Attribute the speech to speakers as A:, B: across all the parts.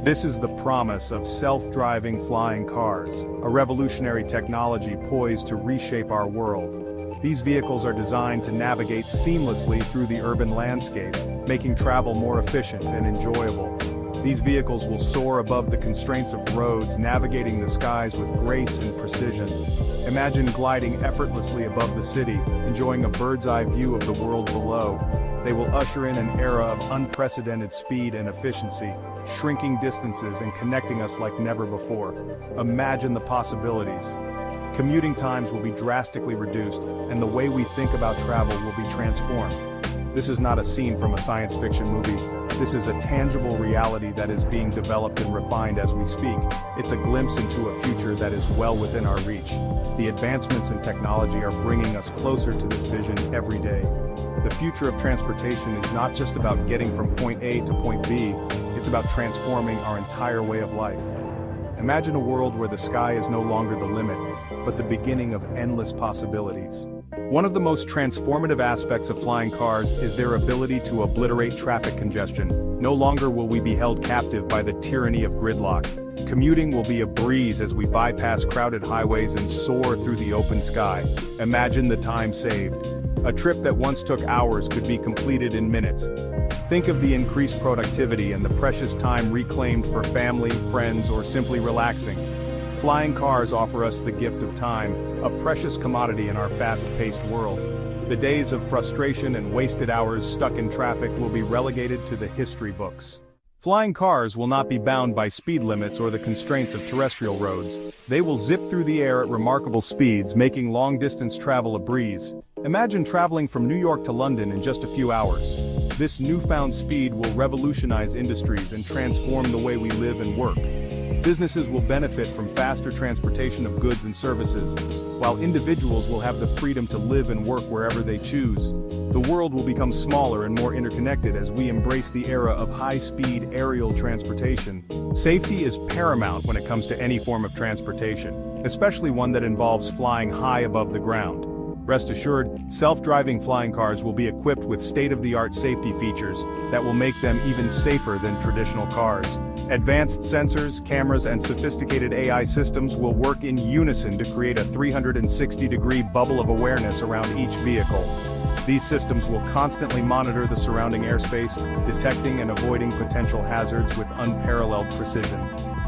A: This is the promise of self-driving flying cars, a revolutionary technology poised to reshape our world. These vehicles are designed to navigate seamlessly through the urban landscape, making travel more efficient and enjoyable. These vehicles will soar above the constraints of roads, navigating the skies with grace and precision. Imagine gliding effortlessly above the city, enjoying a bird's-eye view of the world below. They will usher in an era of unprecedented speed and efficiency, shrinking distances and connecting us like never before. Imagine the possibilities. Commuting times will be drastically reduced, and the way we think about travel will be transformed. This is not a scene from a science fiction movie. This is a tangible reality that is being developed and refined as we speak. It's a glimpse into a future that is well within our reach. The advancements in technology are bringing us closer to this vision every day. The future of transportation is not just about getting from point A to point B, it's about transforming our entire way of life. Imagine a world where the sky is no longer the limit, but the beginning of endless possibilities. One of the most transformative aspects of flying cars is their ability to obliterate traffic congestion. No longer will we be held captive by the tyranny of gridlock. Commuting will be a breeze as we bypass crowded highways and soar through the open sky. Imagine the time saved. A trip that once took hours could be completed in minutes. Think of the increased productivity and the precious time reclaimed for family, friends, or simply relaxing. Flying cars offer us the gift of time, a precious commodity in our fast-paced world. The days of frustration and wasted hours stuck in traffic will be relegated to the history books. Flying cars will not be bound by speed limits or the constraints of terrestrial roads. They will zip through the air at remarkable speeds, making long-distance travel a breeze. Imagine traveling from New York to London in just a few hours. This newfound speed will revolutionize industries and transform the way we live and work. Businesses will benefit from faster transportation of goods and services, while individuals will have the freedom to live and work wherever they choose. The world will become smaller and more interconnected as we embrace the era of high-speed aerial transportation. Safety is paramount when it comes to any form of transportation, especially one that involves flying high above the ground. Rest assured, self-driving flying cars will be equipped with state-of-the-art safety features that will make them even safer than traditional cars. Advanced sensors, cameras, and sophisticated AI systems will work in unison to create a 360-degree bubble of awareness around each vehicle. These systems will constantly monitor the surrounding airspace, detecting and avoiding potential hazards with unparalleled precision.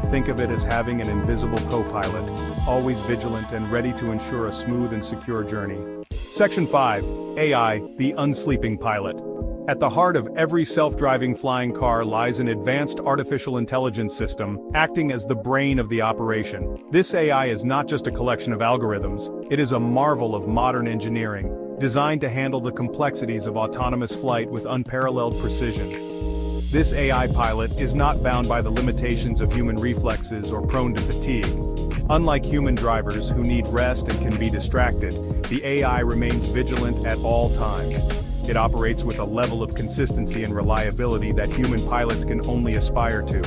A: Think of it as having an invisible co-pilot, always vigilant and ready to ensure a smooth and secure journey. Section 5. AI, the unsleeping pilot. At the heart of every self-driving flying car lies an advanced artificial intelligence system, acting as the brain of the operation. This AI is not just a collection of algorithms, it is a marvel of modern engineering, designed to handle the complexities of autonomous flight with unparalleled precision. This AI pilot is not bound by the limitations of human reflexes or prone to fatigue. Unlike human drivers who need rest and can be distracted, the AI remains vigilant at all times. It operates with a level of consistency and reliability that human pilots can only aspire to.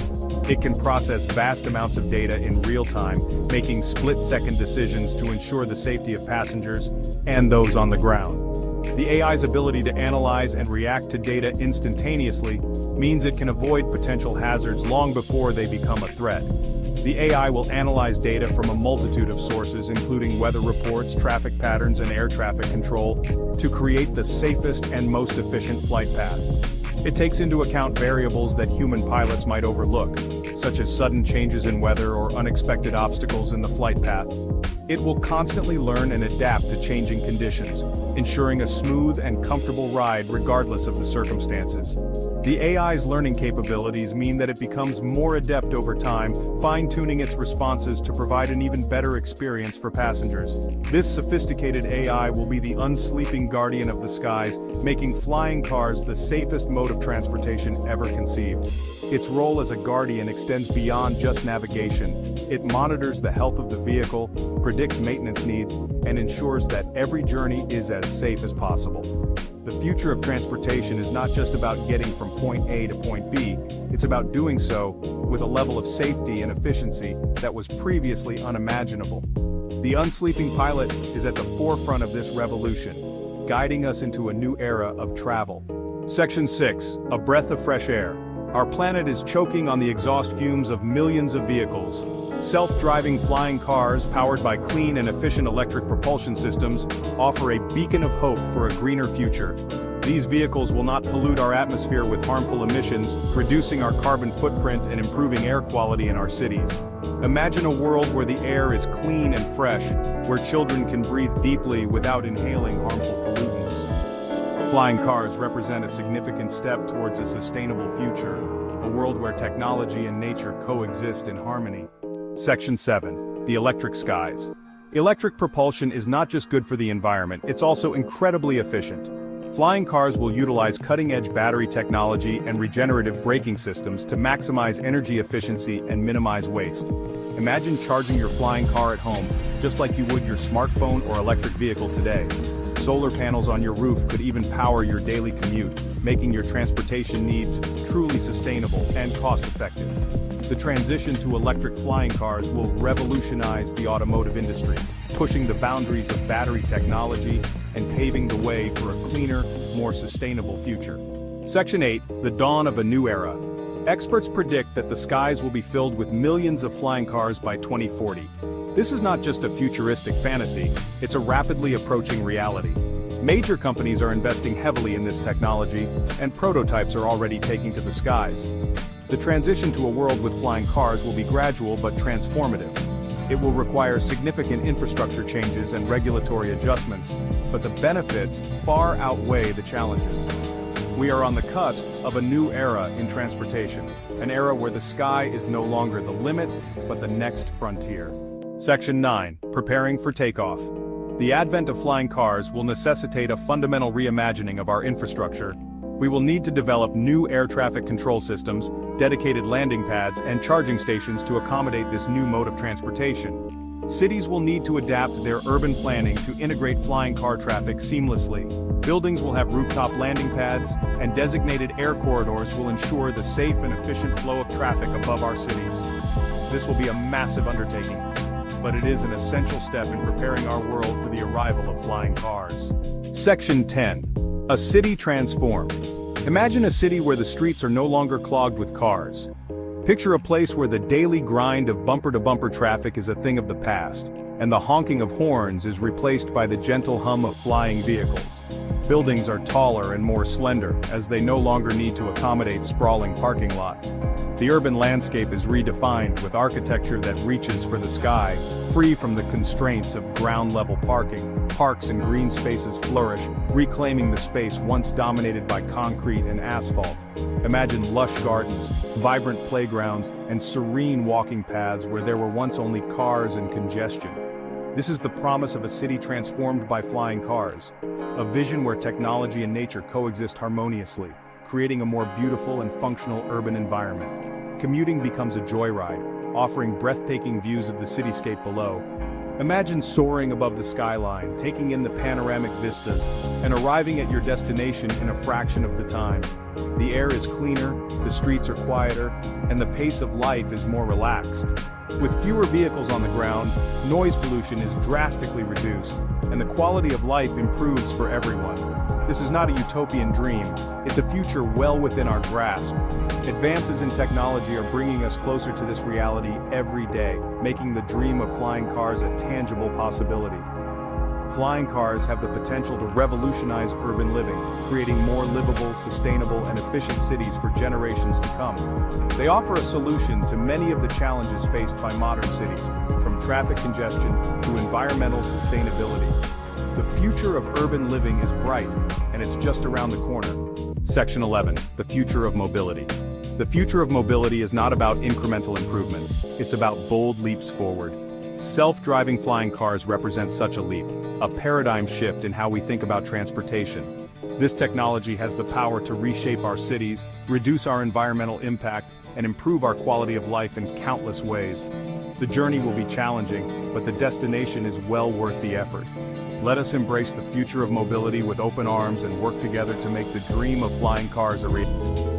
A: It can process vast amounts of data in real time, making split-second decisions to ensure the safety of passengers and those on the ground. The AI's ability to analyze and react to data instantaneously means it can avoid potential hazards long before they become a threat. The AI will analyze data from a multitude of sources, including weather reports, traffic patterns, and air traffic control, to create the safest and most efficient flight path. It takes into account variables that human pilots might overlook, such as sudden changes in weather or unexpected obstacles in the flight path. It will constantly learn and adapt to changing conditions, ensuring a smooth and comfortable ride regardless of the circumstances. The AI's learning capabilities mean that it becomes more adept over time, fine-tuning its responses to provide an even better experience for passengers. This sophisticated AI will be the unsleeping guardian of the skies, making flying cars the safest mode of transportation ever conceived. Its role as a guardian extends beyond just navigation. It monitors the health of the vehicle, predicts maintenance needs, and ensures that every journey is as safe as possible. The future of transportation is not just about getting from point A to point B, it's about doing so with a level of safety and efficiency that was previously unimaginable. The unsleeping pilot is at the forefront of this revolution, guiding us into a new era of travel. Section 6. A breath of fresh air. Our planet is choking on the exhaust fumes of millions of vehicles. Self-driving flying cars, powered by clean and efficient electric propulsion systems, offer a beacon of hope for a greener future. These vehicles will not pollute our atmosphere with harmful emissions, reducing our carbon footprint and improving air quality in our cities. Imagine a world where the air is clean and fresh, where children can breathe deeply without inhaling harmful pollutants. Flying cars represent a significant step towards a sustainable future, a world where technology and nature coexist in harmony. Section 7. The electric skies. Electric propulsion is not just good for the environment, it's also incredibly efficient. Flying cars will utilize cutting-edge battery technology and regenerative braking systems to maximize energy efficiency and minimize waste. Imagine charging your flying car at home, just like you would your smartphone or electric vehicle today. Solar panels on your roof could even power your daily commute, making your transportation needs truly sustainable and cost-effective. The transition to electric flying cars will revolutionize the automotive industry, pushing the boundaries of battery technology and paving the way for a cleaner, more sustainable future. Section 8. The dawn of a new era. Experts predict that the skies will be filled with millions of flying cars by 2040. This is not just a futuristic fantasy, it's a rapidly approaching reality. Major companies are investing heavily in this technology, and prototypes are already taking to the skies. The transition to a world with flying cars will be gradual but transformative. It will require significant infrastructure changes and regulatory adjustments, but the benefits far outweigh the challenges. We are on the cusp of a new era in transportation, an era where the sky is no longer the limit, but the next frontier. Section 9. Preparing for takeoff. The advent of flying cars will necessitate a fundamental reimagining of our infrastructure. We will need to develop new air traffic control systems, dedicated landing pads, and charging stations to accommodate this new mode of transportation. Cities will need to adapt their urban planning to integrate flying car traffic seamlessly. Buildings will have rooftop landing pads, and designated air corridors will ensure the safe and efficient flow of traffic above our cities. This will be a massive undertaking, but it is an essential step in preparing our world for the arrival of flying cars. Section 10. A city transformed. Imagine a city where the streets are no longer clogged with cars. Picture a place where the daily grind of bumper-to-bumper traffic is a thing of the past, and the honking of horns is replaced by the gentle hum of flying vehicles. Buildings are taller and more slender, as they no longer need to accommodate sprawling parking lots. The urban landscape is redefined with architecture that reaches for the sky, free from the constraints of ground-level parking. Parks and green spaces flourish, reclaiming the space once dominated by concrete and asphalt. Imagine lush gardens, vibrant playgrounds, and serene walking paths where there were once only cars and congestion. This is the promise of a city transformed by flying cars, a vision where technology and nature coexist harmoniously, creating a more beautiful and functional urban environment. Commuting becomes a joyride, offering breathtaking views of the cityscape below. Imagine soaring above the skyline, taking in the panoramic vistas, and arriving at your destination in a fraction of the time. The air is cleaner, the streets are quieter, and the pace of life is more relaxed. With fewer vehicles on the ground, noise pollution is drastically reduced, and the quality of life improves for everyone. This is not a utopian dream, it's a future well within our grasp. Advances in technology are bringing us closer to this reality every day, making the dream of flying cars a tangible possibility. Flying cars have the potential to revolutionize urban living, creating more livable, sustainable, and efficient cities for generations to come. They offer a solution to many of the challenges faced by modern cities, from traffic congestion to environmental sustainability. The future of urban living is bright, and it's just around the corner. Section 11. The future of mobility. The future of mobility is not about incremental improvements, it's about bold leaps forward. Self-driving flying cars represent such a leap, a paradigm shift in how we think about transportation. This technology has the power to reshape our cities, reduce our environmental impact, and improve our quality of life in countless ways. The journey will be challenging, but the destination is well worth the effort. Let us embrace the future of mobility with open arms and work together to make the dream of flying cars a reality.